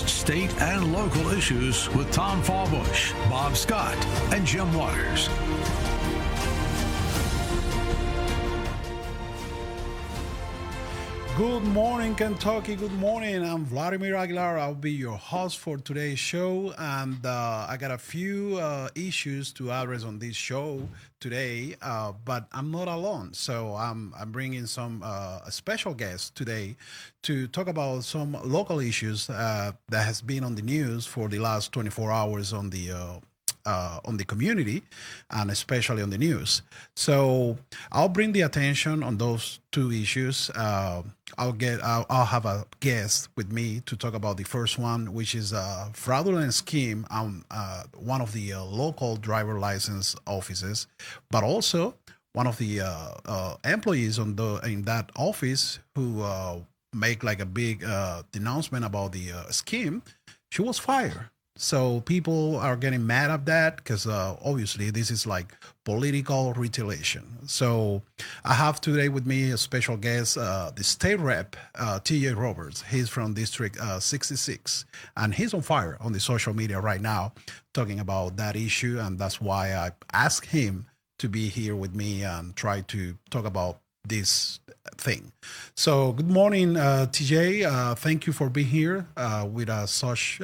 state and local issues with Tom Fallbush, Bob Scott, and Jim Waters. Good morning, Kentucky. Good morning. I'm Vladimir Aguilar. I'll be your host for today's show, and I got a few issues to address on this show today, but I'm not alone. So I'm bringing some special guests today to talk about some local issues that has been on the news for the last 24 hours on the community and especially on the news. So I'll bring the attention on those two issues. I'll have a guest with me to talk about the first one, which is a fraudulent scheme on one of the local driver license offices, but also one of the employees in that office who make like a big denouncement about the scheme. She was fired. So people are getting mad at that because obviously this is like political retaliation. So I have today with me a special guest, the state rep, T.J. Roberts. He's from District 66, and he's on fire on the social media right now talking about that issue. And that's why I asked him to be here with me and try to talk about this thing. So good morning, TJ. Thank you for being here with such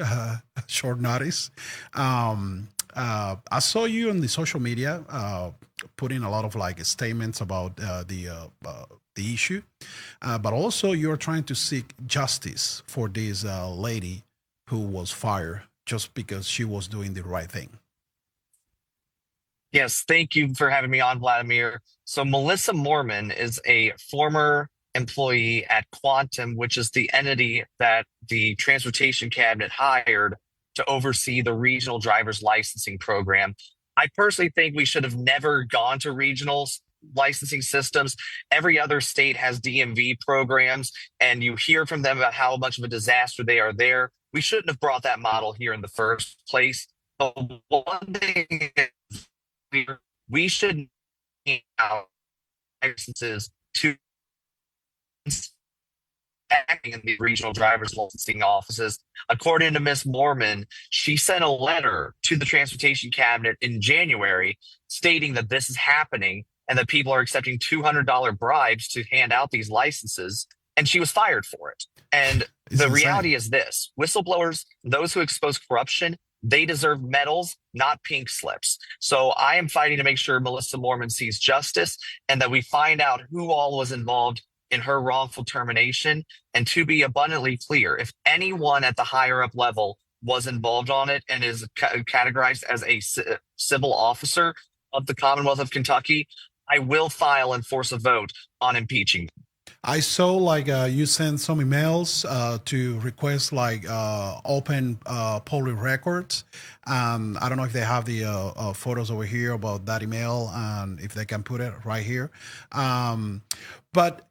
short notice. I saw you on the social media putting a lot of like statements about the issue, but also you're trying to seek justice for this lady who was fired just because she was doing the right thing. Yes, thank you for having me on, Vladimir. So Melissa Mormon is a former employee at Quantum, which is the entity that the Transportation Cabinet hired to oversee the regional driver's licensing program. I personally think we should have never gone to regional licensing systems. Every other state has DMV programs, and you hear from them about how much of a disaster they are there. We shouldn't have brought that model here in the first place. But one thing we should out licenses to acting in the regional driver's licensing offices. According to Ms. Mormon, she sent a letter to the Transportation Cabinet in January stating that this is happening and that people are accepting $200 bribes to hand out these licenses, and she was fired for it. And the reality is this: whistleblowers, those who expose corruption, they deserve medals, not pink slips. So I am fighting to make sure Melissa Mormon sees justice and that we find out who all was involved in her wrongful termination. And to be abundantly clear, if anyone at the higher up level was involved on it and is categorized as a civil officer of the Commonwealth of Kentucky, I will file and force a vote on impeaching them. I saw like you sent some emails to request like open public records. I don't know if they have the photos over here about that email and if they can put it right here. But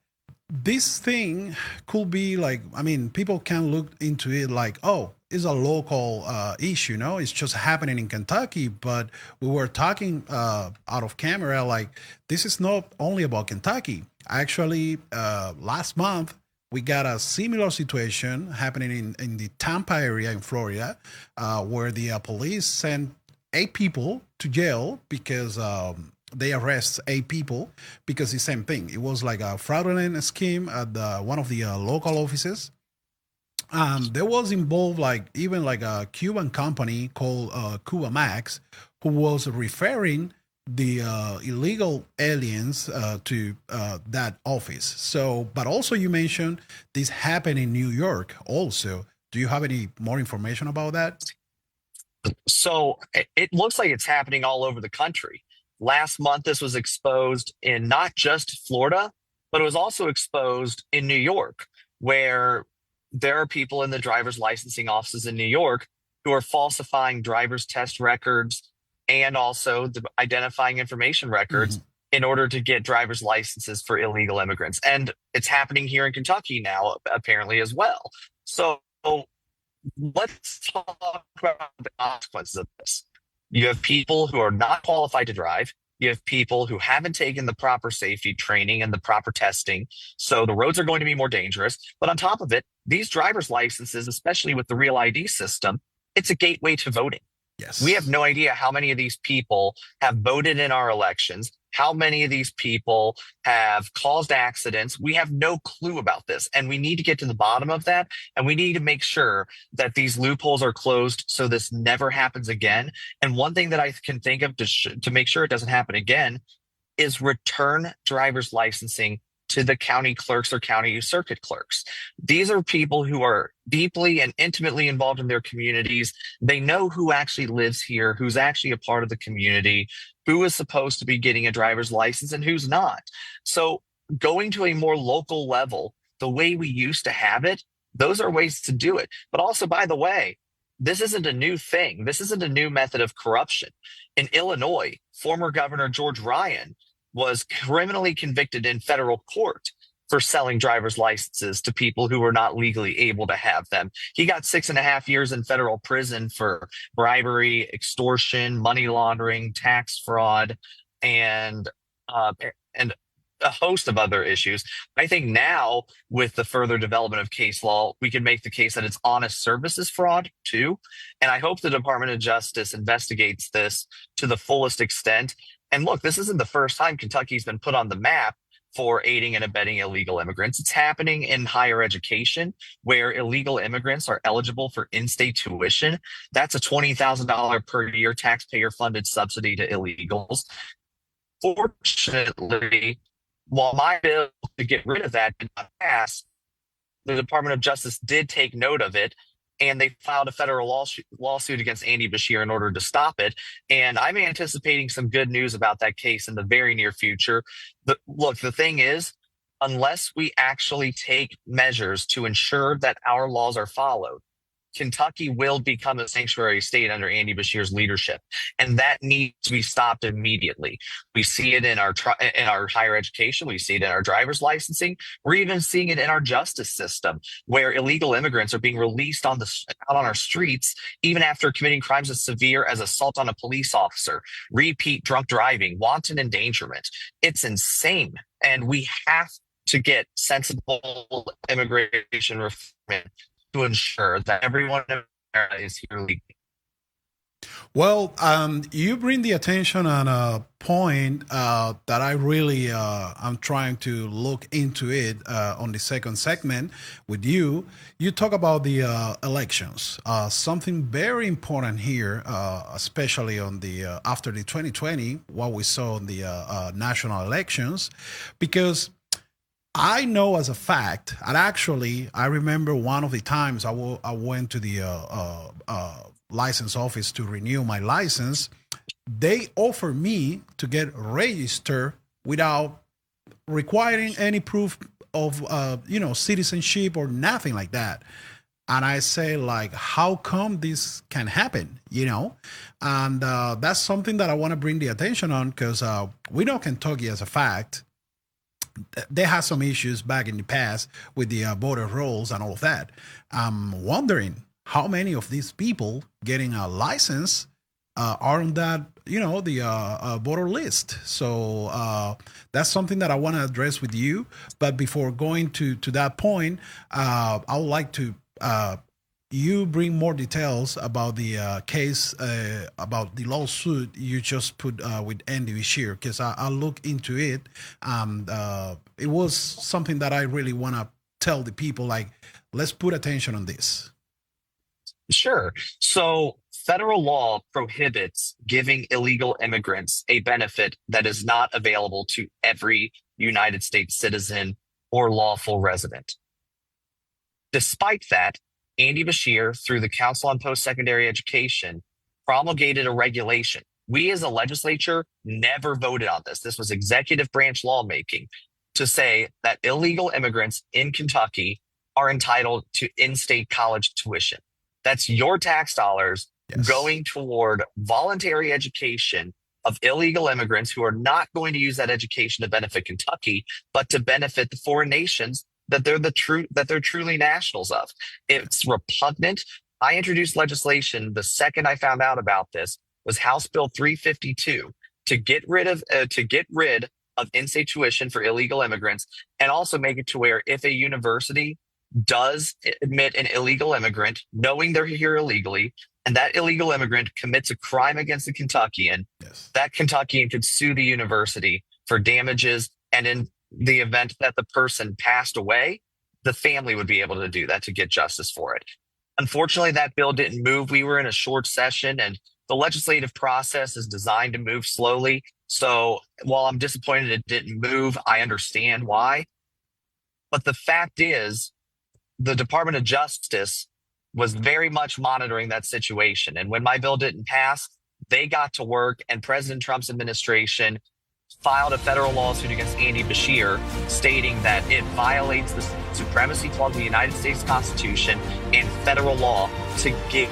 this thing could be like, I mean, people can look into it like, oh, it's a local issue, no? It's just happening in Kentucky. But we were talking out of camera, like this is not only about Kentucky. Actually, last month, we got a similar situation happening in the Tampa area in Florida, where the police sent 8 people to jail because they arrest 8 people because the same thing. It was like a fraudulent scheme at one of the local offices. There was involved like even like a Cuban company called Cuba Max, who was referring the illegal aliens to that office. So, but also you mentioned this happened in New York also. Do you have any more information about that? So it looks like it's happening all over the country. Last month, this was exposed in not just Florida, but it was also exposed in New York, where there are people in the driver's licensing offices in New York who are falsifying driver's test records and also the identifying information records in order to get driver's licenses for illegal immigrants. And it's happening here in Kentucky now, apparently, as well. So let's talk about the consequences of this. You have people who are not qualified to drive. You have people who haven't taken the proper safety training and the proper testing. So the roads are going to be more dangerous. But on top of it, these driver's licenses, especially with the real ID system, it's a gateway to voting. Yes. We have no idea how many of these people have voted in our elections, how many of these people have caused accidents. We have no clue about this. And we need to get to the bottom of that. And we need to make sure that these loopholes are closed so this never happens again. And one thing that I can think of to make sure it doesn't happen again is return driver's licensing to the county clerks or county circuit clerks. These are people who are deeply and intimately involved in their communities. They know who actually lives here, who's actually a part of the community, who is supposed to be getting a driver's license and who's not. So going to a more local level, the way we used to have it, those are ways to do it. But also, by the way, this isn't a new thing. This isn't a new method of corruption. In Illinois, former Governor George Ryan was criminally convicted in federal court for selling driver's licenses to people who were not legally able to have them. He got 6.5 years in federal prison for bribery, extortion, money laundering, tax fraud, and a host of other issues. I think now, with the further development of case law, we can make the case that it's honest services fraud too. And I hope the Department of Justice investigates this to the fullest extent. And look, this isn't the first time Kentucky's been put on the map for aiding and abetting illegal immigrants. It's happening in higher education, where illegal immigrants are eligible for in-state tuition. That's a $20,000 per year taxpayer-funded subsidy to illegals. Fortunately, while my bill to get rid of that did not pass, the Department of Justice did take note of it, and they filed a federal lawsuit against Andy Beshear in order to stop it. And I'm anticipating some good news about that case in the very near future. But look, the thing is, unless we actually take measures to ensure that our laws are followed, Kentucky will become a sanctuary state under Andy Beshear's leadership, and that needs to be stopped immediately. We see it in our higher education. We see it in our driver's licensing. We're even seeing it in our justice system, where illegal immigrants are being released out on our streets, even after committing crimes as severe as assault on a police officer, repeat drunk driving, wanton endangerment. It's insane, and we have to get sensible immigration reform to ensure that everyone in America is here legally. Well, you bring the attention on a point that I really I'm trying to look into it on the second segment with you. You talk about the elections, something very important here, especially on the after the 2020, what we saw in the national elections, because I know as a fact, and actually, I remember one of the times I went to the license office to renew my license. They offered me to get registered without requiring any proof of, citizenship or nothing like that. And I say, like, how come this can happen, And that's something that I want to bring the attention on, because we know Kentucky as a fact. They had some issues back in the past with the voter rolls and all of that. I'm wondering how many of these people getting a license are on that, the voter list. So that's something that I want to address with you. But before going to that point, I would like to you bring more details about the case, about the lawsuit you just put with Andy Beshear, because I look into it. It was something that I really want to tell the people, like, let's put attention on this. Sure. So federal law prohibits giving illegal immigrants a benefit that is not available to every United States citizen or lawful resident. Despite that, Andy Beshear, through the Council on Post-Secondary Education, promulgated a regulation. We as a legislature never voted on this. This was executive branch lawmaking to say that illegal immigrants in Kentucky are entitled to in-state college tuition. That's your tax dollars going toward voluntary education of illegal immigrants who are not going to use that education to benefit Kentucky, but to benefit the foreign nations that they're truly nationals of. It's repugnant. I introduced legislation the second I found out about this, was House Bill 352, to get rid of in-state tuition for illegal immigrants, and also make it to where if a university does admit an illegal immigrant, knowing they're here illegally, and that illegal immigrant commits a crime against a Kentuckian, Yes. that Kentuckian could sue the university for damages. And in the event that the person passed away, the family would be able to do that to get justice for it. Unfortunately, that bill didn't move. We were in a short session, and the legislative process is designed to move slowly. So while I'm disappointed it didn't move, I understand why. But the fact is, the Department of Justice was very much monitoring that situation. And when my bill didn't pass, they got to work, and President Trump's administration filed a federal lawsuit against Andy Beshear, stating that it violates the Supremacy Clause of the United States Constitution and federal law to give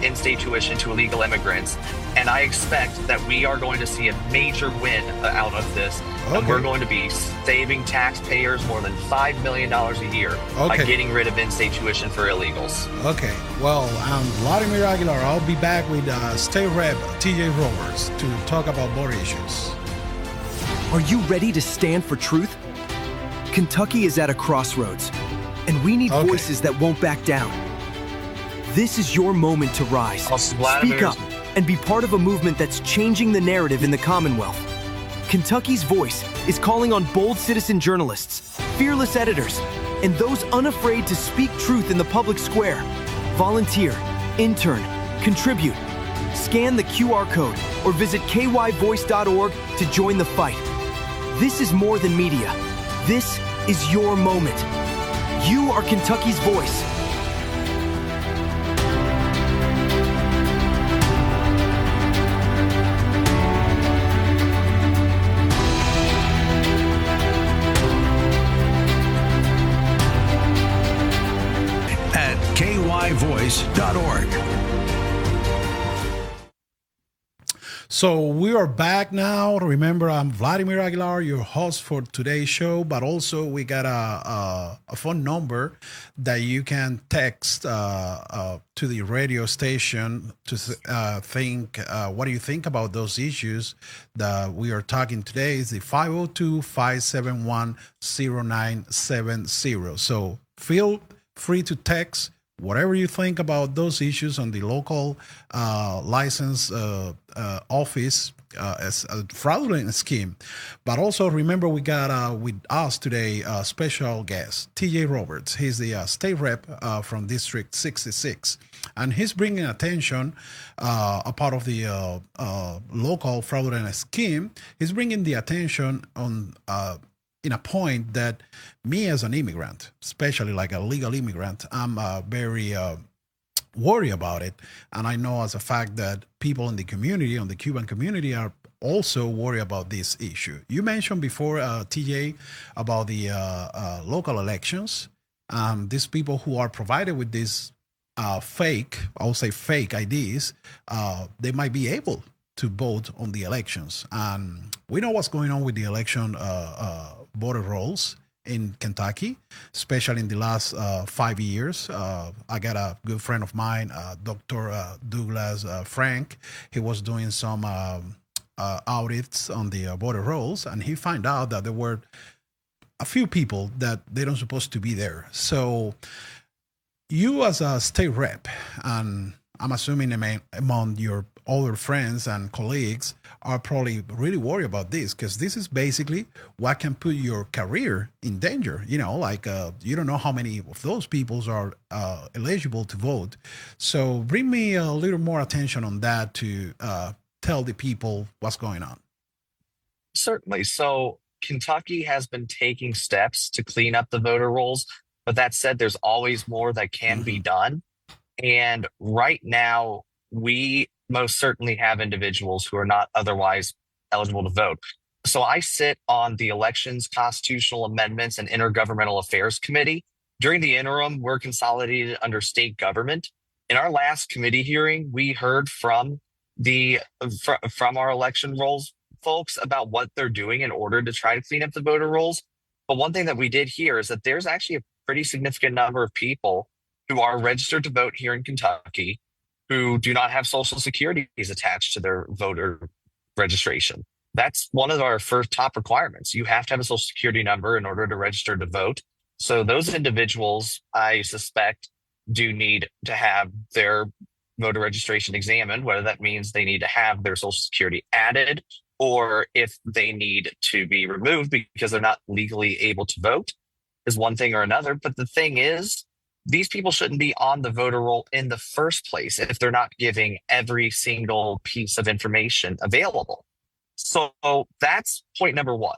in-state tuition to illegal immigrants. And I expect that we are going to see a major win out of this. Okay. And we're going to be saving taxpayers more than $5 million a year by getting rid of in-state tuition for illegals. Okay. Well, I'm Vladimir Aguilar. I'll be back with State Rep TJ Roberts to talk about border issues. Are you ready to stand for truth? Kentucky is at a crossroads, and we need voices that won't back down. This is your moment to rise. Speak up and be part of a movement that's changing the narrative in the Commonwealth. Kentucky's voice is calling on bold citizen journalists, fearless editors, and those unafraid to speak truth in the public square. Volunteer, intern, contribute. Scan the QR code or visit kyvoice.org to join the fight. This is more than media. This is your moment. You are Kentucky's voice. At kyvoice.org. So we are back now. Remember, I'm Vladimir Aguilar, your host for today's show, but also we got a phone number that you can text to the radio station to think, what do you think about those issues that we are talking today? Is the 502-571-0970. So feel free to text whatever you think about those issues on the local license office as a fraudulent scheme. But also remember, we got with us today a special guest, TJ Roberts. He's the state rep from District 66. And he's bringing attention, a part of the local fraudulent scheme. He's bringing the attention on in a point that me as an immigrant, especially like a legal immigrant, I'm very worried about it. And I know as a fact that people in the community, on the Cuban community, are also worried about this issue. You mentioned before, TJ, about the local elections. These people who are provided with these fake, I will say fake IDs, they might be able to vote on the elections. And we know what's going on with the election voter rolls in Kentucky, especially in the last 5 years. I got a good friend of mine, Dr. Douglas Frank. He was doing some audits on the voter rolls, and he found out that there were a few people that they don't supposed to be there. So you as a state rep, and I'm assuming among your other friends and colleagues, are probably really worried about this, because this is basically what can put your career in danger. You know, like you don't know how many of those people are eligible to vote. So bring me a little more attention on that to tell the people what's going on. Certainly. So Kentucky has been taking steps to clean up the voter rolls, but that said, there's always more that can be done. And right now, we most certainly have individuals who are not otherwise eligible to vote. So I sit on the Elections, Constitutional Amendments, and Intergovernmental Affairs Committee. During the interim, we're consolidated under state government. In our last committee hearing, we heard from our election rolls folks about what they're doing in order to try to clean up the voter rolls. But one thing that we did hear is that there's actually a pretty significant number of people who are registered to vote here in Kentucky who do not have Social Securities attached to their voter registration. That's one of our first top requirements. You have to have a Social Security number in order to register to vote. So those individuals, I suspect, do need to have their voter registration examined, whether that means they need to have their social security added, or if they need to be removed because they're not legally able to vote, is one thing or another. But the thing is, these people shouldn't be on the voter roll in the first place if they're not giving every single piece of information available. So that's point number one.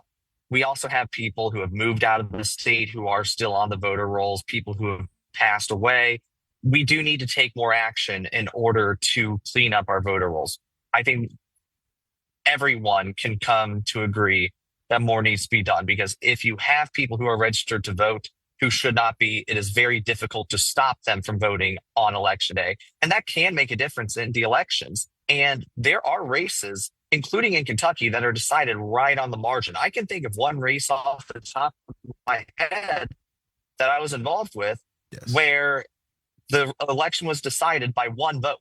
We also have people who have moved out of the state who are still on the voter rolls, people who have passed away. We do need to take more action in order to clean up our voter rolls. I think everyone can come to agree that more needs to be done, because if you have people who are registered to vote who should not be, it is very difficult to stop them from voting on election day. And that can make a difference in the elections. And there are races, including in Kentucky, that are decided right on the margin. I can think of one race off the top of my head that I was involved with, where the election was decided by one vote.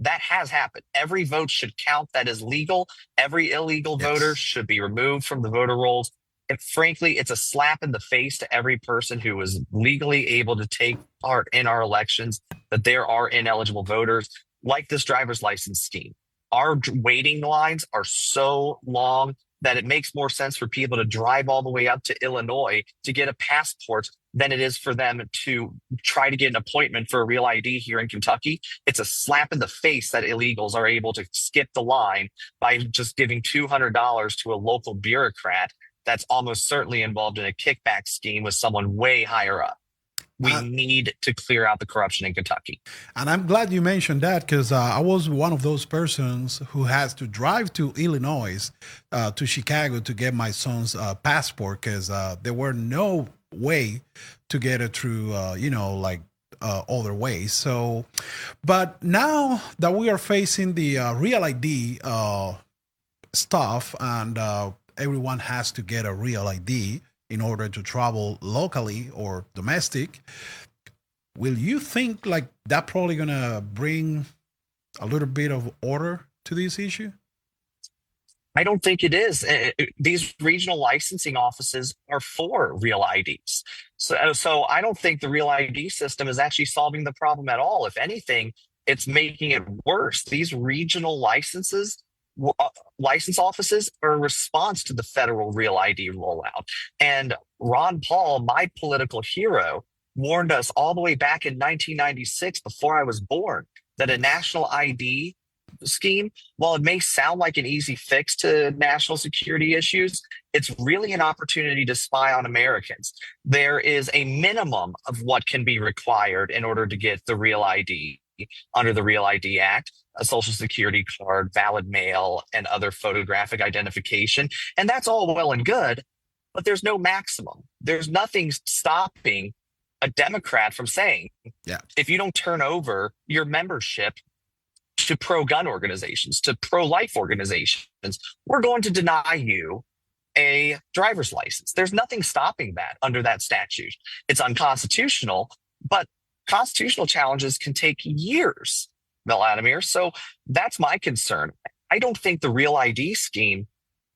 That has happened. Every vote should count that is legal. Every illegal voter should be removed from the voter rolls. And frankly, it's a slap in the face to every person who is legally able to take part in our elections that there are ineligible voters, like this driver's license scheme. Our waiting lines are so long that it makes more sense for people to drive all the way up to Illinois to get a passport than it is for them to try to get an appointment for a real ID here in Kentucky. It's a slap in the face that illegals are able to skip the line by just giving $200 to a local bureaucrat that's almost certainly involved in a kickback scheme with someone way higher up. We need to clear out the corruption in Kentucky. And I'm glad you mentioned that, because I was one of those persons who has to drive to Illinois, to Chicago, to get my son's passport, because there were no way to get it through, other ways. So, but now that we are facing the real ID stuff, and everyone has to get a real ID in order to travel locally or domestic, will you think like that probably gonna bring a little bit of order to this issue? I don't think it is. These regional licensing offices are for real IDs. So I don't think the real ID system is actually solving the problem at all. If anything, it's making it worse. These regional license offices are a response to the federal real ID rollout. And Ron Paul, my political hero, warned us all the way back in 1996, before I was born, that a national ID scheme, while it may sound like an easy fix to national security issues, it's really an opportunity to spy on Americans. There is a minimum of what can be required in order to get the real ID under the Real ID Act: a social security card, valid mail, and other photographic identification. And that's all well and good, but there's no maximum. There's nothing stopping a Democrat from saying, if you don't turn over your membership to pro-gun organizations, to pro-life organizations, we're going to deny you a driver's license. There's nothing stopping that under that statute. It's unconstitutional, but constitutional challenges can take years, Vladimir. So that's my concern. I don't think the Real ID scheme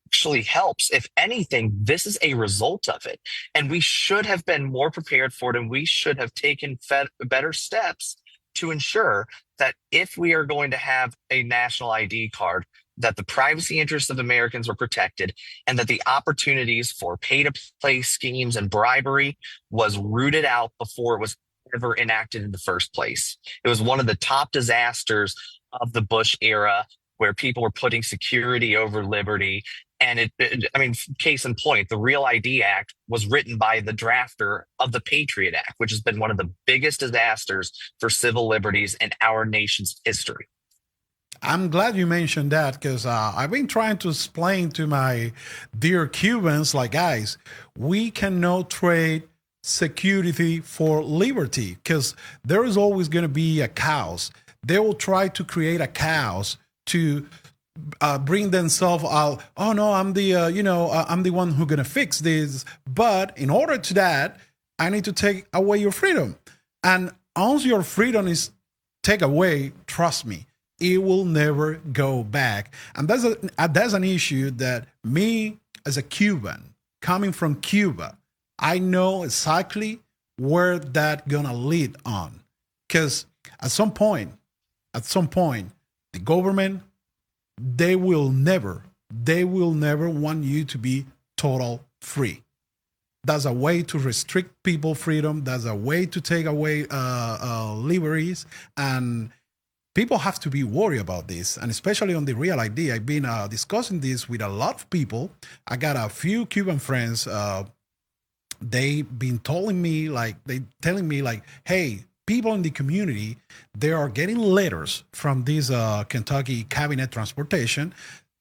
actually helps. If anything, this is a result of it. And we should have been more prepared for it, and we should have taken better steps to ensure that if we are going to have a national ID card, that the privacy interests of Americans were protected, and that the opportunities for pay-to-play schemes and bribery was rooted out before it was ever enacted in the first place. It was one of the top disasters of the Bush era, where people were putting security over liberty. And case in point, the Real ID Act was written by the drafter of the Patriot Act, which has been one of the biggest disasters for civil liberties in our nation's history. I'm glad you mentioned that, because I've been trying to explain to my dear Cubans, like, guys, we cannot trade security for liberty, because there is always going to be a chaos. They will try to create a chaos to bring themselves out. Oh no, I'm the I'm the one who's going to fix this. But in order to that, I need to take away your freedom. And once your freedom is taken away, trust me, it will never go back. And that's an issue that me, as a Cuban coming from Cuba, I know exactly where that gonna lead on. Because at some point, the government, they will never want you to be total free. That's a way to restrict people freedom. That's a way to take away liberties. And people have to be worried about this, and especially on the Real ID. I've been discussing this with a lot of people. I got a few Cuban friends. They've been telling me like, hey, people in the community, they are getting letters from this Kentucky Cabinet Transportation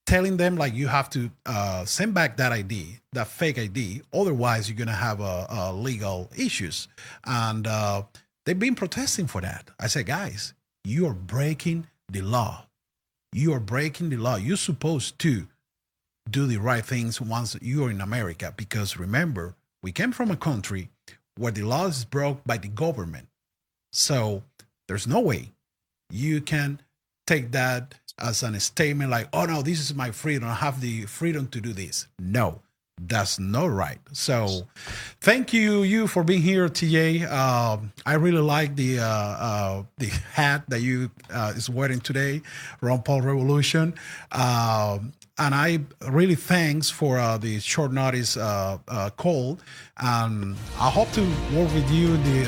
telling them like, you have to send back that ID, that fake ID. Otherwise, you're going to have legal issues. And they've been protesting for that. I said, guys, you are breaking the law. You are breaking the law. You're supposed to do the right things once you're in America. Because remember, we came from a country where the law is broke by the government. So there's no way you can take that as a statement like, oh no, this is my freedom. I have the freedom to do this. No, that's not right. So thank you for being here, TA. I really like the hat that you is wearing today, Ron Paul Revolution. And I really thanks for the short notice call. And I hope to work with you in the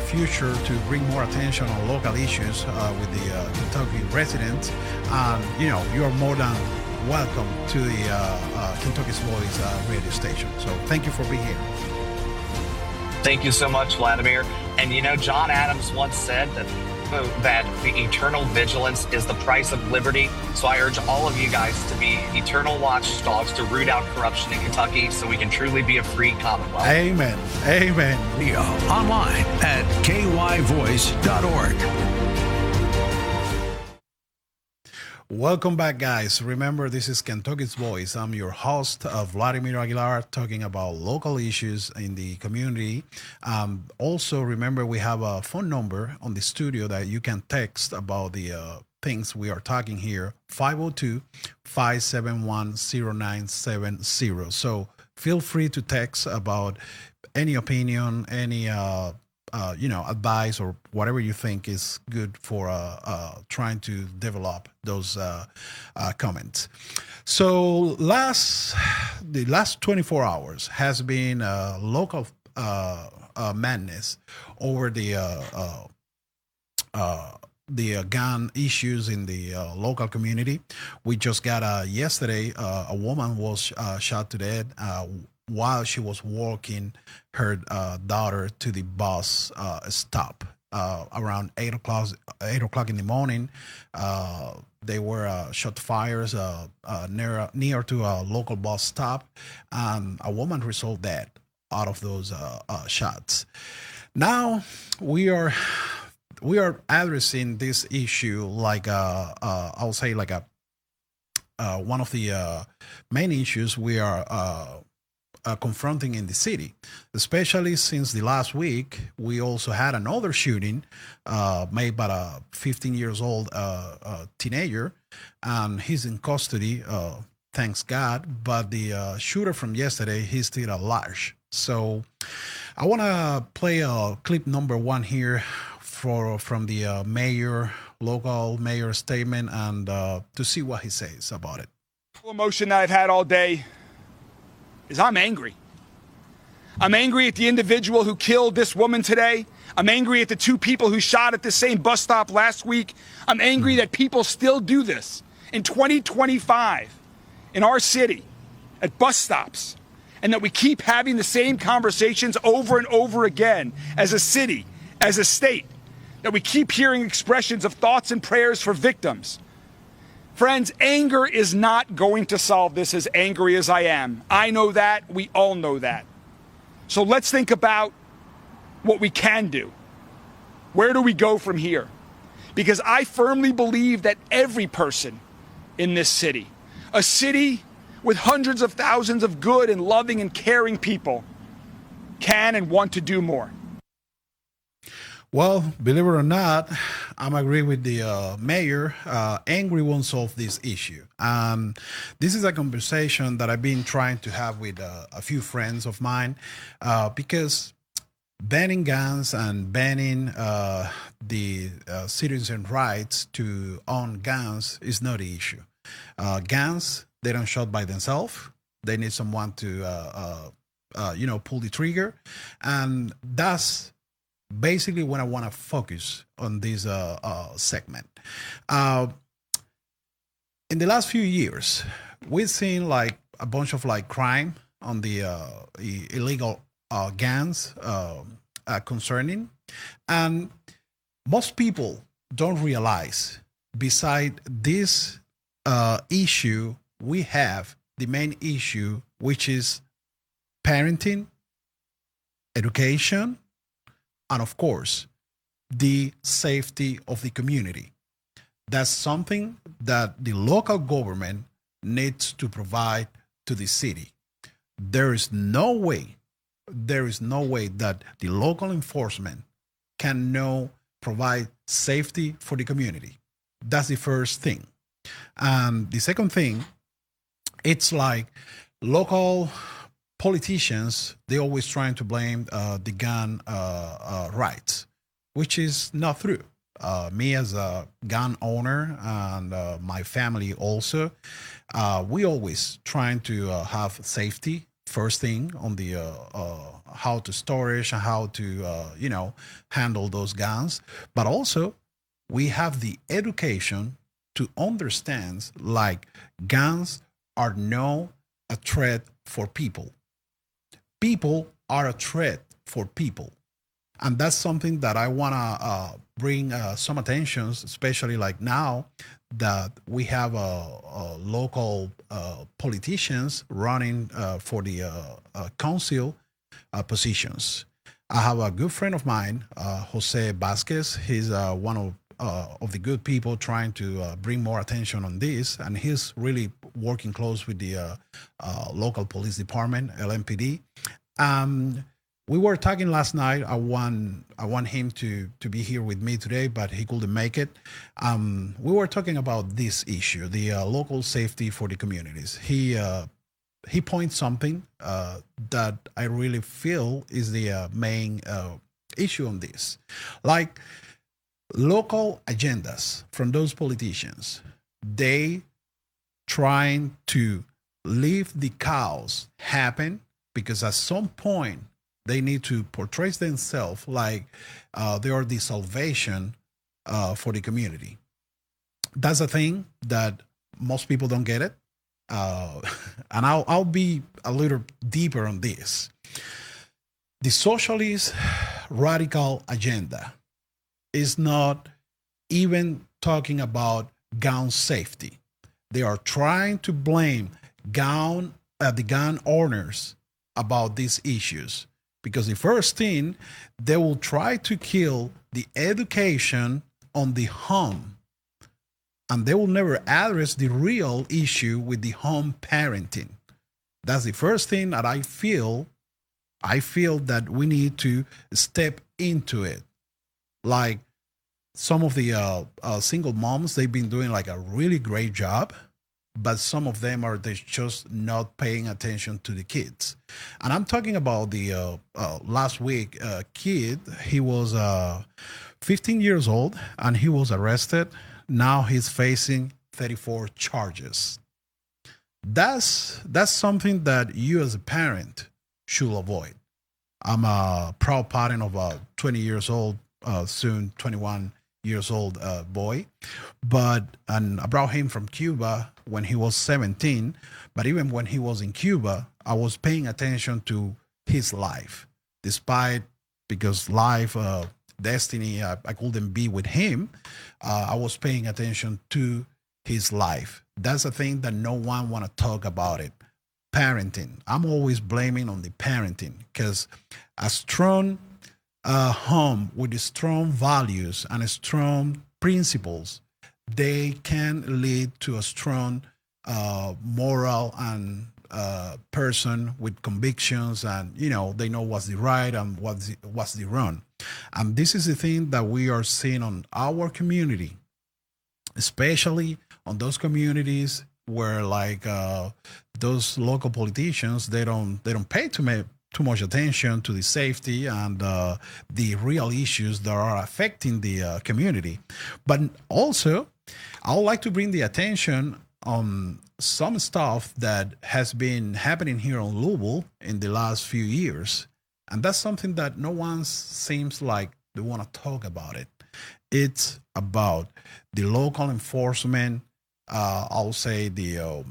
future to bring more attention on local issues with the Kentucky residents. And, you are more than welcome to the Kentucky's Voice radio station. So thank you for being here. Thank you so much, Vladimir. And, John Adams once said that the eternal vigilance is the price of liberty. So I urge all of you guys to be eternal watchdogs to root out corruption in Kentucky so we can truly be a free commonwealth. Amen. Amen. Online at kyvoice.org. Welcome back, guys. Remember, this is Kentucky's Voice. I'm your host, Vladimir Aguilar, talking about local issues in the community. Also, remember, we have a phone number on the studio that you can text about the things we are talking here, 502-571-0970. So feel free to text about any opinion, any advice or whatever you think is good for trying to develop those comments. So the last 24 hours has been local madness over the gun issues in the local community. We just got yesterday, a woman was shot to death while she was walking her daughter to the bus stop around 8 o'clock in the morning. They were shot fires near to a local bus stop, and a woman resolved dead out of those shots. Now we are addressing this issue like I'll say like one of the main issues we are confronting in the city, especially since the last week. We also had another shooting made by a 15 years old teenager, and he's in custody, thanks God. But the shooter from yesterday, he's still at large. So I want to play clip number one here from the local mayor statement, and to see what he says about it. The emotion that I've had all day is I'm angry. I'm angry at the individual who killed this woman today. I'm angry at the two people who shot at the same bus stop last week. I'm angry that people still do this in 2025 in our city at bus stops, and that we keep having the same conversations over and over again as a city, as a state, that we keep hearing expressions of thoughts and prayers for victims. Friends, anger is not going to solve this, as angry as I am. I know that. We all know that. So let's think about what we can do. Where do we go from here? Because I firmly believe that every person in this city, a city with hundreds of thousands of good and loving and caring people, can and want to do more. Well, believe it or not, I'm agree with the mayor. Angry won't solve this issue. This is a conversation that I've been trying to have with a few friends of mine because banning guns and banning the citizen rights to own guns is not the issue. Guns, they don't shoot by themselves. They need someone to, pull the trigger. And that's basically when I want to focus on this segment. In the last few years, we've seen like a bunch of like crime on the illegal guns concerning, and most people don't realize beside this issue we have the main issue, which is parenting, education, and of course the safety of the community. That's something that the local government needs to provide to the city. There is no way that the local enforcement can now provide safety for the community. That's the first thing. And the second thing, it's like local politicians, they always trying to blame the gun rights, which is not true. Me as a gun owner and my family also, we always trying to have safety first thing on the how to storage and how to handle those guns, but also we have the education to understand like guns are no a threat for people. People are a threat for people. And that's something that I want to bring some attention, especially like now that we have local politicians running for the council positions. I have a good friend of mine, Jose Vasquez. He's one of the good people trying to bring more attention on this, and he's really working close with the local police department, LMPD. We were talking last night. I want him to be here with me today, but he couldn't make it. We were talking about this issue, the local safety for the communities. He points something that I really feel is the main issue on this, like local agendas from those politicians. They trying to leave the chaos happen because at some point they need to portray themselves like they are the salvation for the community. That's a thing that most people don't get it. And I'll be a little deeper on this. The socialist radical agenda is not even talking about gun safety. They are trying to blame the gun owners about these issues. Because the first thing, they will try to kill the education on the home. And they will never address the real issue with the home parenting. That's the first thing that I feel that we need to step into it. Like some of the single moms, they've been doing like a really great job. But some of them are just not paying attention to the kids. And I'm talking about the last week kid. He was 15 years old and he was arrested. Now he's facing 34 charges. That's something that you as a parent should avoid. I'm a proud parent of a 20 years old, soon 21 years old boy. And I brought him from Cuba when he was 17. But even when he was in Cuba, I was paying attention to his life. Because life, destiny, I couldn't be with him. I was paying attention to his life. That's a thing that no one want to talk about it. Parenting. I'm always blaming on the parenting because a strong home with strong values and strong principles, they can lead to a strong moral and person with convictions, and they know what's the right and what's the wrong. And this is the thing that we are seeing on our community, especially on those communities where those local politicians, they don't pay too much attention to the safety and the real issues that are affecting the community. But also, I would like to bring the attention on some stuff that has been happening here in Louisville in the last few years. And that's something that no one seems like they want to talk about it. It's about the local enforcement. I'll say the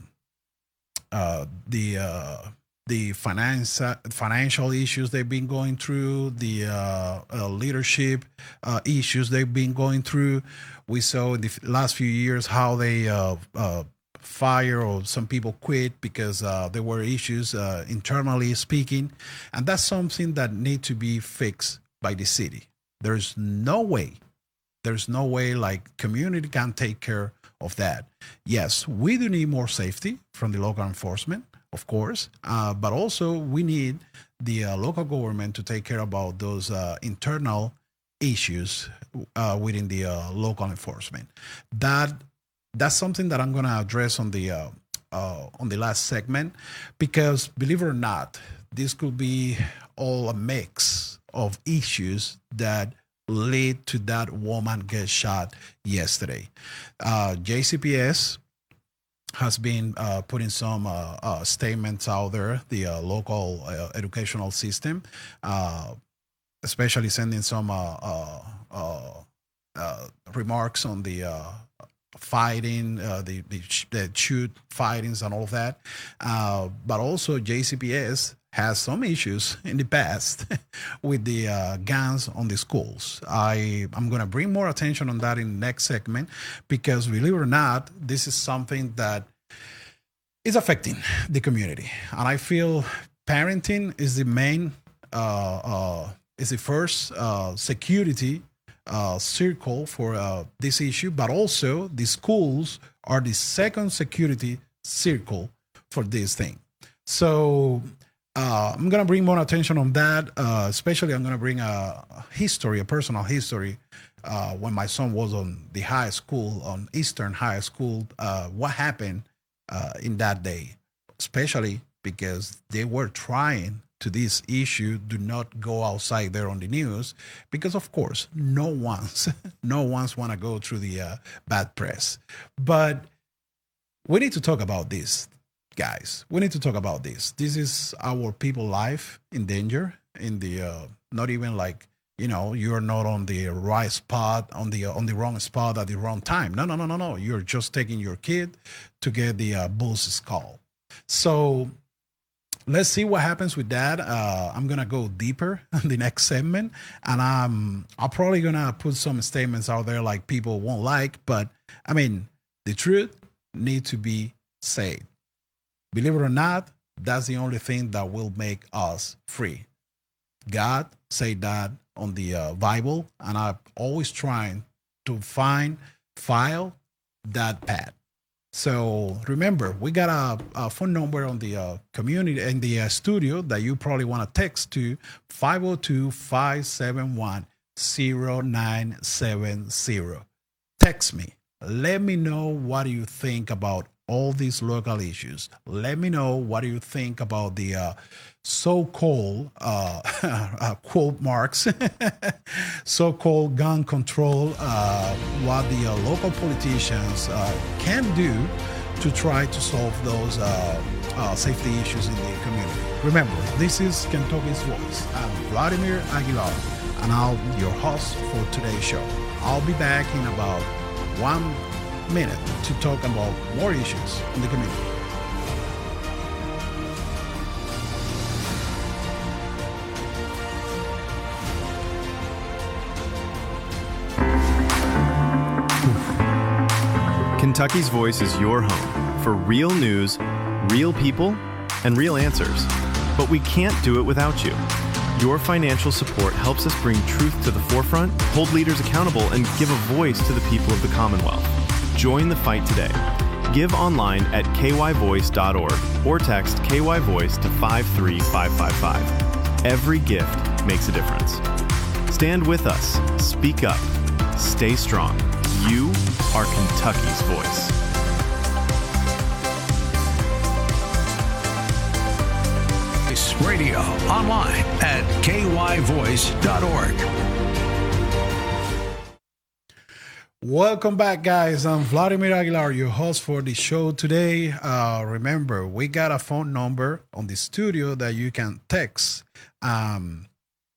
financial issues they've been going through, the leadership issues they've been going through. We saw in the last few years how they fire or some people quit because there were issues internally speaking, and that's something that needs to be fixed by the city. There's no way like community can take care of that. Yes, we do need more safety from the local enforcement, of course, but also we need the local government to take care about those internal issues within the local enforcement. That's something that I'm going to address on the last segment, because believe it or not, this could be all a mix of issues that lead to that woman get shot yesterday. JCPS has been putting some statements out there, the local educational system, especially sending some remarks on the fighting, the shoot fightings and all of that. But also JCPS has some issues in the past with the guns on the schools. I'm going to bring more attention on that in the next segment, because believe it or not, this is something that is affecting the community. And I feel parenting is the main, is the first security circle for this issue, but also the schools are the second security circle for this thing. So I'm going to bring more attention on that. Especially I'm going to bring a personal history. When my son was on the high school, on Eastern High School, what happened in that day, especially because they were trying to this issue, do not go outside there on the news, because of course no one's want to go through the bad press. But we need to talk about this, guys. We need to talk about this. This is our people life in danger, in the not even like, you're not on the right spot, on the wrong spot at the wrong time. No. You're just taking your kid to get the bull's call. So let's see what happens with that. I'm going to go deeper in the next segment, and I'm probably going to put some statements out there like people won't like, but I mean, the truth needs to be said. Believe it or not, that's the only thing that will make us free. God said that on the Bible, and I'm always trying to file that path. So remember, we got a phone number on the community in the studio that you probably want to text to 502-571-0970. Text me. Let me know what you think about all these local issues. Let me know what you think about the so-called, quote marks, so-called gun control, what the local politicians can do to try to solve those safety issues in the community. Remember, this is Kentucky's Voice. I'm Vladimir Aguilar, and I'm your host for today's show. I'll be back in about 1 minute to talk about more issues in the community. Kentucky's Voice is your home for real news, real people, and real answers. But we can't do it without you. Your financial support helps us bring truth to the forefront, hold leaders accountable, and give a voice to the people of the Commonwealth. Join the fight today. Give online at kyvoice.org or text KYVoice to 53555. Every gift makes a difference. Stand with us. Speak up. Stay strong. You are Kentucky's voice. Radio online at kyvoice.org. Welcome back, guys. I'm Vladimir Aguilar, your host for the show today. Remember, we got a phone number on the studio that you can text.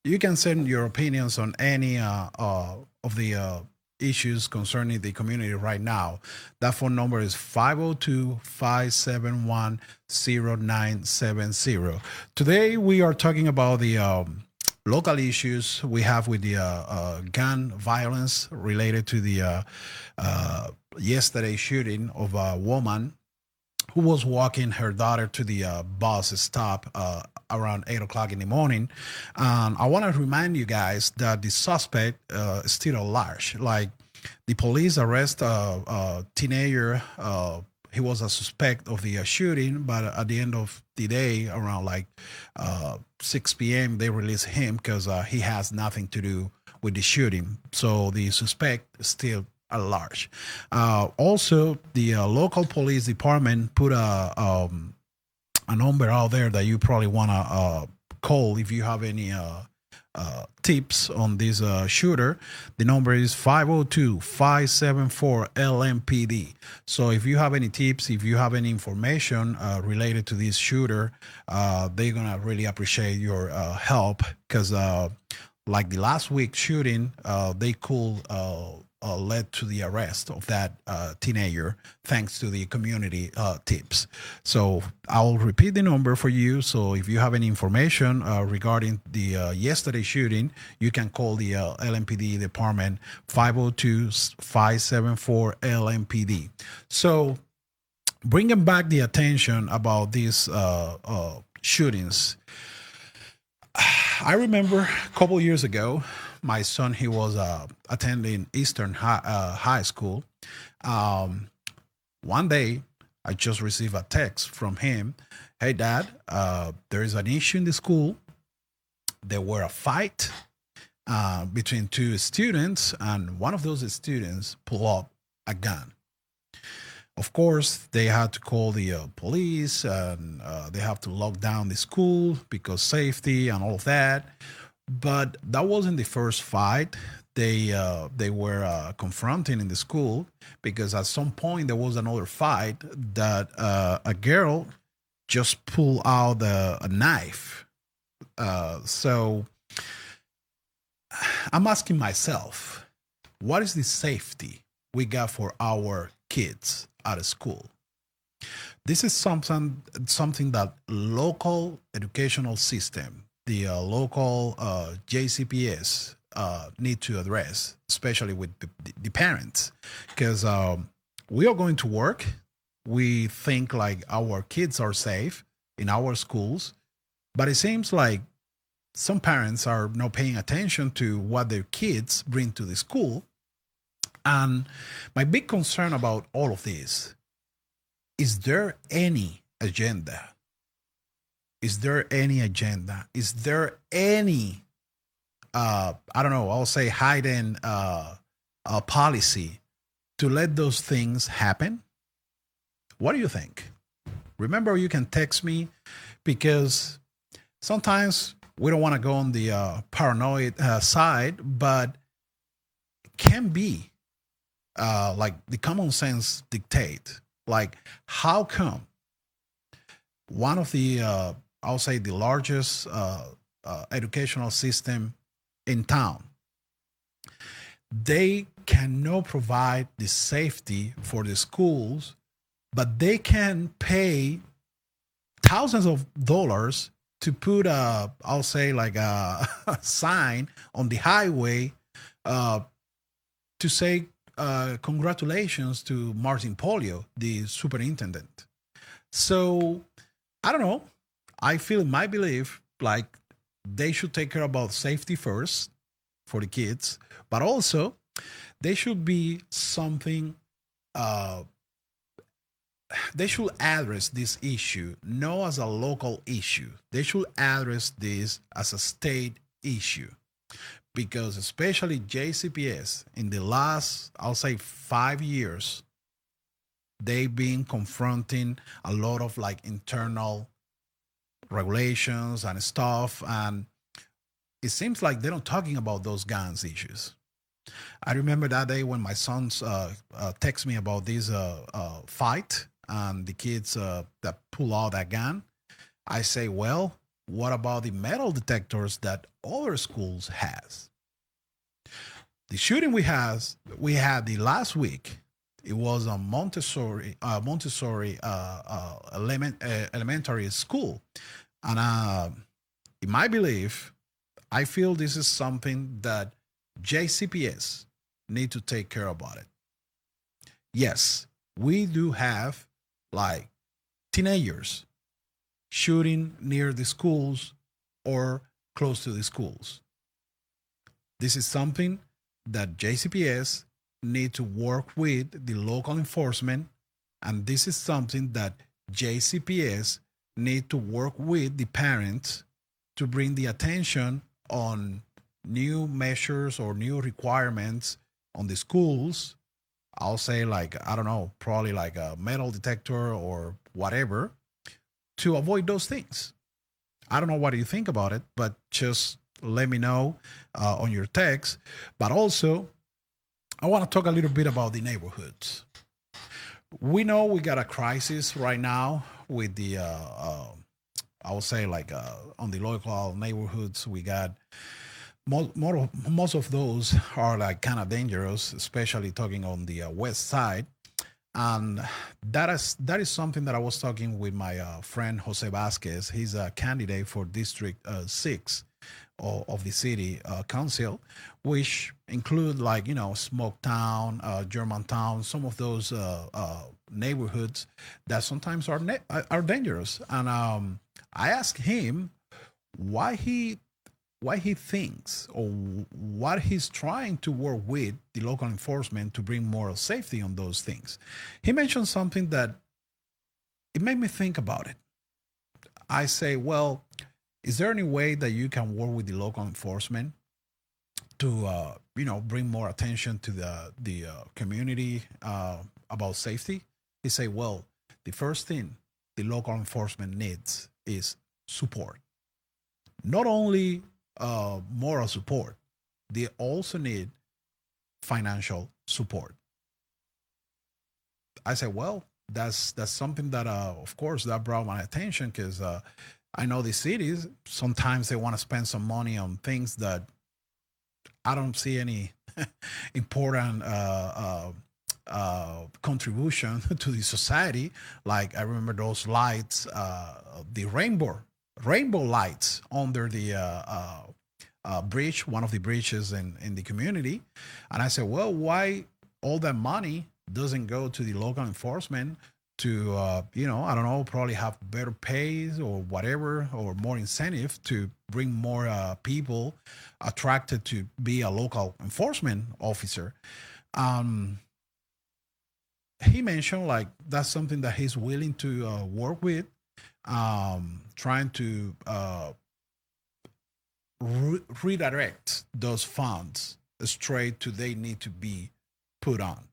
You can send your opinions on any of the issues concerning the community right now. That phone number is 502-571-0970. Today we are talking about the local issues we have with the gun violence related to the yesterday shooting of a woman who was walking her daughter to the bus stop around 8 o'clock in the morning. I want to remind you guys that the suspect is still at large. Like, the police arrest a teenager. He was a suspect of the shooting, but at the end of the day, around like 6 p.m., they release him because he has nothing to do with the shooting. So the suspect is still at large. Also, the local police department put a number out there that you probably want to call if you have any tips on this shooter. The number is 502-574-LMPD. So if you have any tips, if you have any information related to this shooter, they're going to really appreciate your help, because like the last week shooting, they could led to the arrest of that teenager thanks to the community tips. So I'll repeat the number for you. So if you have any information regarding the yesterday shooting, you can call the LMPD department, 502-574-LMPD. So bringing back the attention about these shootings, I remember a couple years ago, my son, he was attending Eastern High School. One day, I just received a text from him. Hey, Dad, there is an issue in the school. There were a fight between two students, and one of those students pulled up a gun. Of course, they had to call the police, and they have to lock down the school because safety and all of that. But that wasn't the first fight they were confronting in the school, because at some point there was another fight that a girl just pulled out a knife. So I'm asking myself, what is the safety we got for our kids at a school? This is something that local educational system, the local JCPS need to address, especially with the parents, because we are going to work. We think like our kids are safe in our schools, but it seems like some parents are not paying attention to what their kids bring to the school. And my big concern about all of this, is there any agenda? Is there any agenda? Is there any, I don't know, I'll say hidden policy to let those things happen? What do you think? Remember, you can text me, because sometimes we don't want to go on the paranoid side, but it can be like the common sense dictate. Like, how come one of the I'll say the largest educational system in town, they cannot provide the safety for the schools, but they can pay thousands of dollars to put I'll say like a sign on the highway to say congratulations to Martin Polio, the superintendent. So I don't know. I feel, in my belief, like they should take care about safety first for the kids, but also they should be something, they should address this issue not as a local issue. They should address this as a state issue, because especially JCPS in the last, I'll say 5 years, they've been confronting a lot of like internal regulations and stuff. And it seems like they're not talking about those guns issues. I remember that day when my sons text me about this fight and the kids that pull out that gun. I say, well, what about the metal detectors that other schools has? The shooting we had the last week. It was a Montessori elementary school, and in my belief, I feel this is something that JCPS need to take care about it. Yes, we do have like teenagers shooting near the schools or close to the schools. This is something that JCPS need to work with the local enforcement, and this is something that JCPS need to work with the parents to bring the attention on new measures or new requirements on the schools. I'll say like, I don't know, probably like a metal detector or whatever to avoid those things. I don't know what you think about it, but just let me know on your text. But also, I want to talk a little bit about the neighborhoods. We know we got a crisis right now with the, I would say like on the local neighborhoods, we got most of those are like kind of dangerous, especially talking on the west side. And that is something that I was talking with my friend Jose Vasquez. He's a candidate for District 6 of the city council, which include like, you know, Smoketown, Germantown, some of those neighborhoods that sometimes are dangerous. And I asked him why he thinks or what he's trying to work with the local enforcement to bring moral safety on those things. He mentioned something that it made me think about it. I say, well, is there any way that you can work with the local enforcement to, bring more attention to the community about safety? He say, well, the first thing the local enforcement needs is support. Not only moral support, they also need financial support. I said, well, that's something that, of course, that brought my attention because I know the cities, sometimes they want to spend some money on things that I don't see any important contribution to the society. Like I remember those lights, the rainbow lights under the bridge, one of the bridges in the community. And I said, well, why all that money doesn't go to the local enforcement to, I don't know, probably have better pays or whatever, or more incentive to bring more people attracted to be a local enforcement officer. He mentioned like that's something that he's willing to work with, trying to redirect those funds straight to they need to be put on.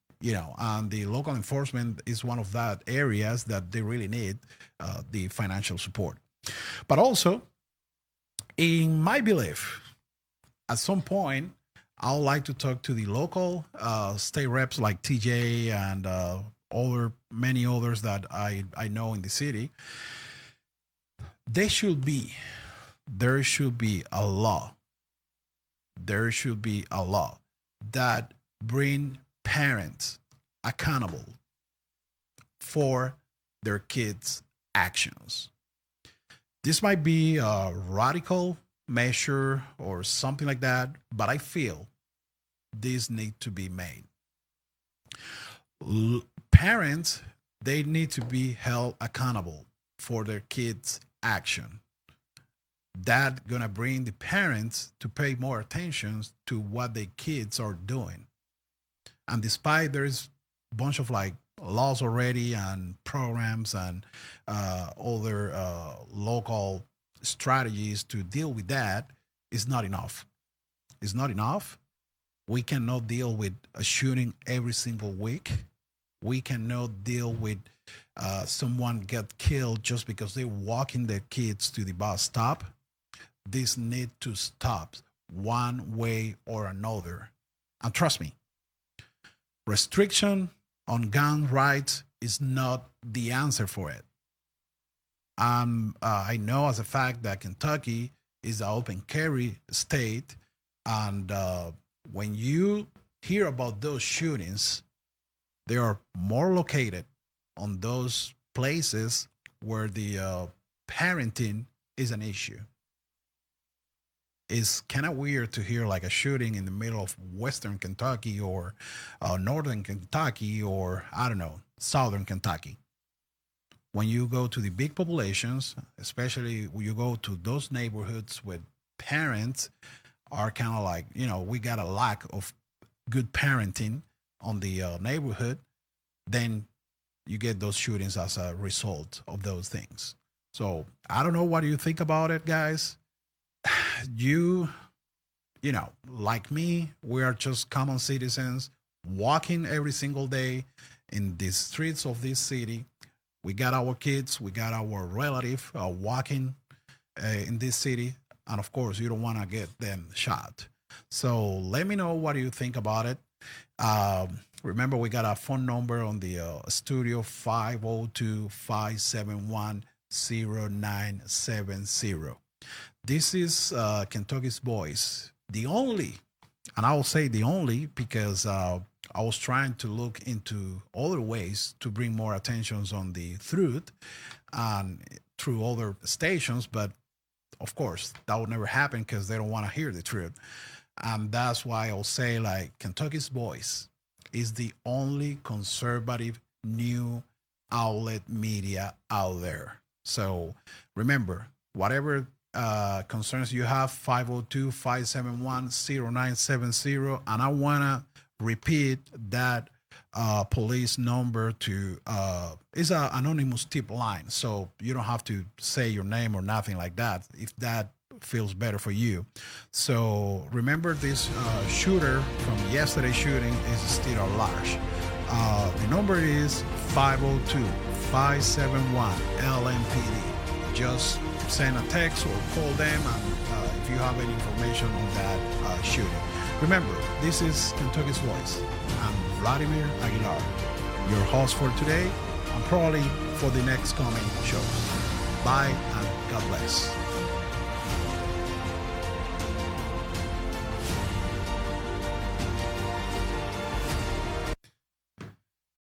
And the local enforcement is one of that areas that they really need the financial support. But also, in my belief, at some point, I would like to talk to the local state reps like TJ and many others that I know in the city. There should be a law. There should be a law that bring parents accountable for their kids' actions. This might be a radical measure or something like that, but I feel this need to be made. Parents, they need to be held accountable for their kids' action. That gonna bring the parents to pay more attention to what their kids are doing. And despite there's a bunch of like laws already and programs and other local strategies to deal with that, is not enough. is not enough. We cannot deal with a shooting every single week. We cannot deal with someone get killed just because they're walking their kids to the bus stop. This need to stop one way or another. And trust me, restriction on gun rights is not the answer for it. I know as a fact that Kentucky is an open carry state, and when you hear about those shootings, they are more located on those places where the parenting is an issue. It's kind of weird to hear like a shooting in the middle of Western Kentucky or Northern Kentucky or, I don't know, Southern Kentucky. When you go to the big populations, especially when you go to those neighborhoods with parents are kind of like, we got a lack of good parenting on the neighborhood, then you get those shootings as a result of those things. So I don't know what you think about it, guys. You know, like me, we are just common citizens walking every single day in the streets of this city. We got our kids, we got our relative walking in this city. And of course, you don't want to get them shot. So let me know what you think about it. Remember, we got a phone number on the studio, 502-571-0970. This is Kentucky's Voice, the only, and I will say the only because I was trying to look into other ways to bring more attentions on the truth and through other stations, but of course, that would never happen because they don't want to hear the truth. And that's why I'll say, like, Kentucky's Voice is the only conservative new outlet media out there. So remember, whatever concerns you have, 502-571-0970. And I want to repeat that police number to, it's an anonymous tip line. So you don't have to say your name or nothing like that, if that feels better for you. So remember, this shooter from yesterday's shooting is still at large. The number is 502-571-LMPD. Just send a text or call them and if you have any information on that shooting. Remember, this is Kentucky's Voice. I'm Vladimir Aguilar, your host for today and probably for the next coming shows. Bye and God bless.